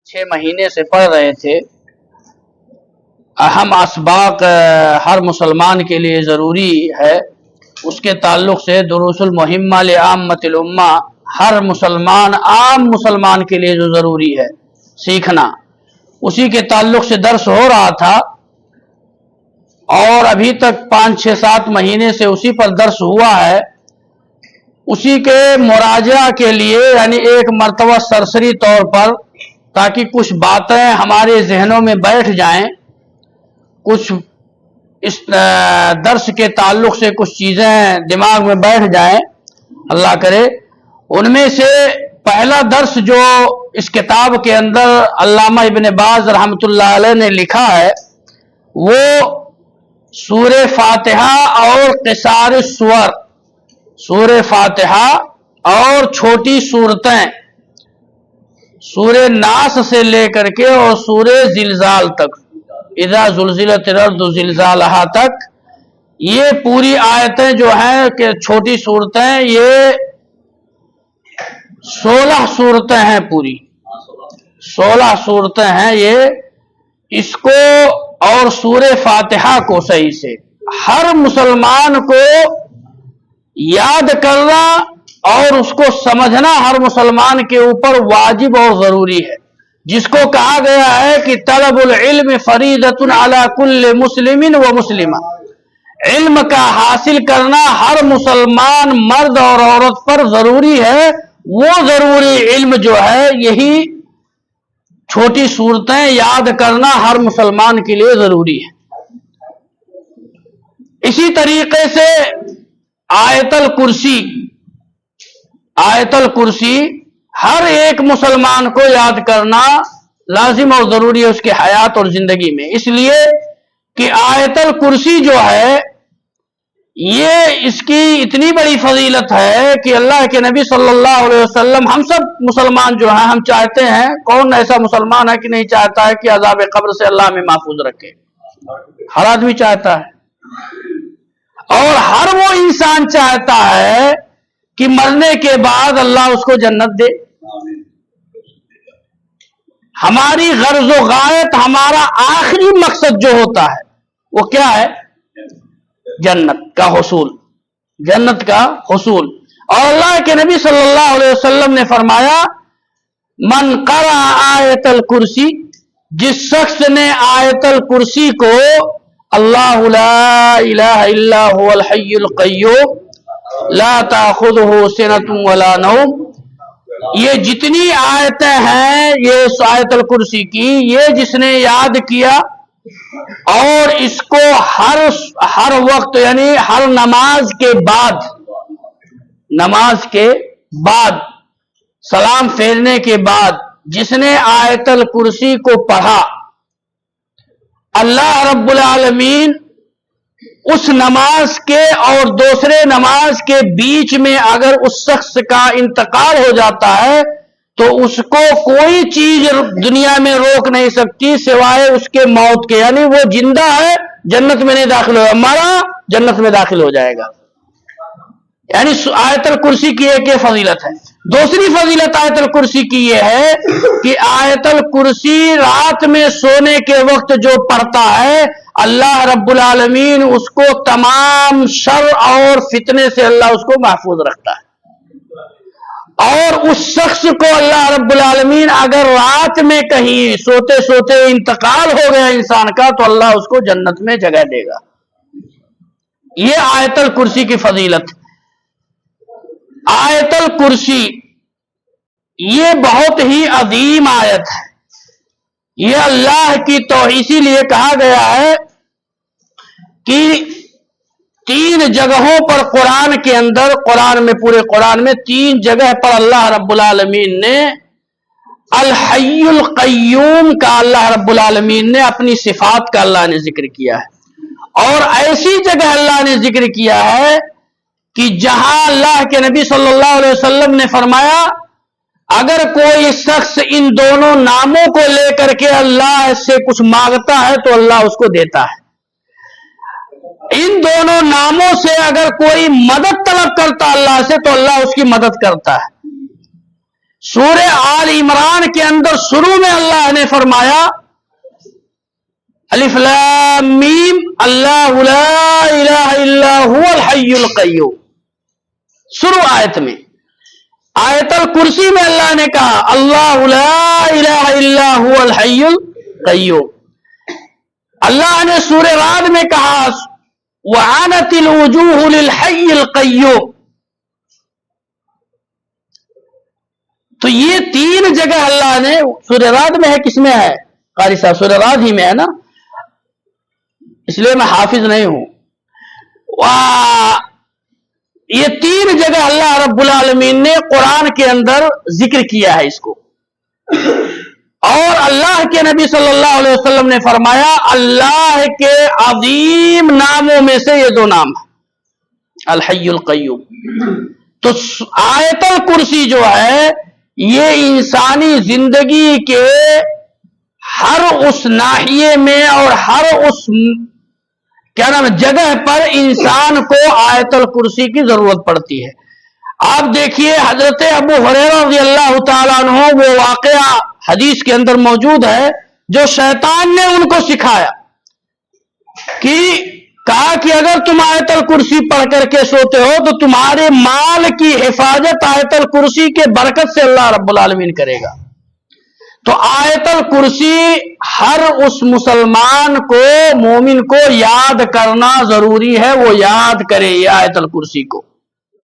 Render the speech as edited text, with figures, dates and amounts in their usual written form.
6 महीने से पढ़ रहे थे। अहम असबाक हर मुसलमान के लिए ज़रूरी है, उसके ताल्लुक़ से दुरूसुल मुहिम्मा ले आम्मतिल उम्मा, हर मुसलमान आम मुसलमान के लिए जो ज़रूरी है सीखना, उसी के ताल्लुक़ से दर्स हो रहा था और अभी तक 5-6-7 महीने से उसी पर दर्स हुआ है। उसी के मुराजा के लिए यानी एक मर्तबा सरसरी तौर पर, ताकि कुछ बातें हमारे जहनों में बैठ जाएं, कुछ इस दर्स के ताल्लुक़ से कुछ चीज़ें दिमाग में बैठ जाएं, अल्लाह करे। उनमें से पहला दर्स जो इस किताब के अंदर अल्लामा इब्न बाज रहमतुल्लाह अलैह ने लिखा है, वो सूरे फातिहा और क़िसार सुवर, सूरे फातिहा और छोटी सूरतें, सूरे नास से लेकर के और सूरे जिलजाल तक, इज़ा ज़ुल्ज़िलतिल अर्ज़ु ज़िलज़ालहा तक, ये पूरी आयतें जो हैं कि छोटी सूरतें, ये 16 सूरतें हैं, पूरी 16 सूरतें हैं ये। इसको और सूरे फातिहा को सही से हर मुसलमान को याद करना और उसको समझना हर मुसलमान के ऊपर वाजिब और जरूरी है, जिसको कहा गया है कि तलबुल इल्म फरीदतुन अला कुल्li मुस्लिमिन व मुस्लिमा, इल्म का हासिल करना हर मुसलमान मर्द और औरत पर जरूरी है। वो जरूरी इल्म जो है, यही छोटी सूरतें याद करना हर मुसलमान के लिए जरूरी है। इसी तरीके से आयतल कुर्सी, आयतल कुर्सी हर एक मुसलमान को याद करना लाजिम और जरूरी है उसकी हयात और जिंदगी में, इसलिए कि आयतल कुर्सी जो है, ये इसकी इतनी बड़ी फजीलत है कि अल्लाह के नबी सल्लल्लाहु अलैहि वसल्लम, हम सब मुसलमान जो हैं, हम चाहते हैं, कौन ऐसा मुसलमान है कि नहीं चाहता है कि अज़ाब कब्र से अल्लाह हमें महफूज रखे, हर आदमी चाहता है। और हर वो इंसान चाहता है कि मरने के बाद अल्लाह उसको जन्नत दे। हमारी गर्ज व गायत, हमारा आखिरी मकसद जो होता है वो क्या है? जन्नत का हुसूल, जन्नत का हुसूल। और अल्लाह के नबी सल्लल्लाहु अलैहि वसल्लम ने फरमाया, मन क़रा आयतल कुर्सी, जिस शख्स ने आयतल कुर्सी को अल्लाहु ला इलाहा इल्ला हुवल हय्युल क़य्यूम ला ताख़ुज़ुहु सिनतुन वला नौम, ये जितनी आयतें हैं ये आयतल कुर्सी की, ये जिसने याद किया और इसको हर वक्त यानी हर नमाज के बाद सलाम फेरने के बाद जिसने आयतल कुर्सी को पढ़ा, अल्लाह रब्बुल आलमीन उस नमाज के और दूसरे नमाज के बीच में अगर उस शख्स का इंतकाल हो जाता है तो उसको कोई चीज दुनिया में रोक नहीं सकती सिवाय उसके मौत के, यानी वो जिंदा है जन्नत में नहीं दाखिल होगा, मरा जन्नत में दाखिल हो जाएगा। यानी आयतल कुर्सी की एक फजीलत है। दूसरी फजीलत आयतल कुर्सी की ये है कि आयतल कुर्सी रात में सोने के वक्त जो पढ़ता है, अल्लाह रब्बुल आलमीन उसको तमाम शर और फितने से अल्लाह उसको महफूज रखता है। और उस शख्स को अल्लाह रब्बुल आलमीन अगर रात में कहीं सोते सोते इंतकाल हो गया इंसान का, तो अल्लाह उसको जन्नत में जगह देगा। ये आयतल कुर्सी की फजीलत। आयतल कुर्सी ये बहुत ही अजीम आयत है, ये अल्लाह की तो इसीलिए कहा गया है कि 3 जगहों पर कुरान के अंदर, कुरान में, पूरे कुरान में 3 जगह पर अल्लाह रब्बुल आलमीन ने अल हय्युल क़य्यूम का अल्लाह रब्बुल आलमीन ने अपनी सिफात का अल्लाह ने जिक्र किया है। और ऐसी जगह अल्लाह ने जिक्र किया है कि जहां अल्लाह के नबी सल्लल्लाहु अलैहि वसल्लम ने फरमाया, अगर कोई शख्स इन दोनों नामों को लेकर के अल्लाह से कुछ मांगता है तो अल्लाह उसको देता है। इन दोनों नामों से अगर कोई मदद तलब करता अल्लाह से तो अल्लाह उसकी मदद करता है। سورہ آل عمران کے اندر شروع میں اللہ نے فرمایا الف لام میم اللہ لا الہ الا هو الحی القیوم، شروع آیت میں۔ آیت الکرسی میں اللہ نے کہا اللہ لا الہ الا هو الحی القیوم۔ اللہ نے سورہ رعد میں کہا وعنت الوجوہ للحی القیوم۔ تو یہ تین جگہ اللہ نے، سورہ رعد میں ہے، کس میں ہے قاری صاحب؟ سورہ رعد ہی میں ہے نا، اس لیے میں حافظ نہیں ہوں۔ یہ تین جگہ اللہ رب العالمین نے قرآن کے اندر ذکر کیا ہے اس کو، اور اللہ کے نبی صلی اللہ علیہ وسلم نے فرمایا اللہ کے عظیم ناموں میں سے یہ دو نام ہیں، الحی القیوم۔ تو آیت الکرسی جو ہے یہ انسانی زندگی کے ہر اس ناحیے میں اور ہر اس کیا نام ہے جگہ پر انسان کو آیت الکرسی کی ضرورت پڑتی ہے۔ آپ دیکھیے حضرت ابو ہریرہ رضی اللہ تعالیٰ عنہ، وہ واقعہ حدیث کے اندر موجود ہے جو شیطان نے ان کو سکھایا، کہ کہا کہ اگر تم آیت الکرسی پڑھ کر کے سوتے ہو تو تمہارے مال کی حفاظت آیت الکرسی کے برکت سے اللہ رب العالمین کرے گا۔ تو آیت الکرسی ہر اس مسلمان کو، مومن کو یاد کرنا ضروری ہے، وہ یاد کرے یہ آیت الکرسی کو۔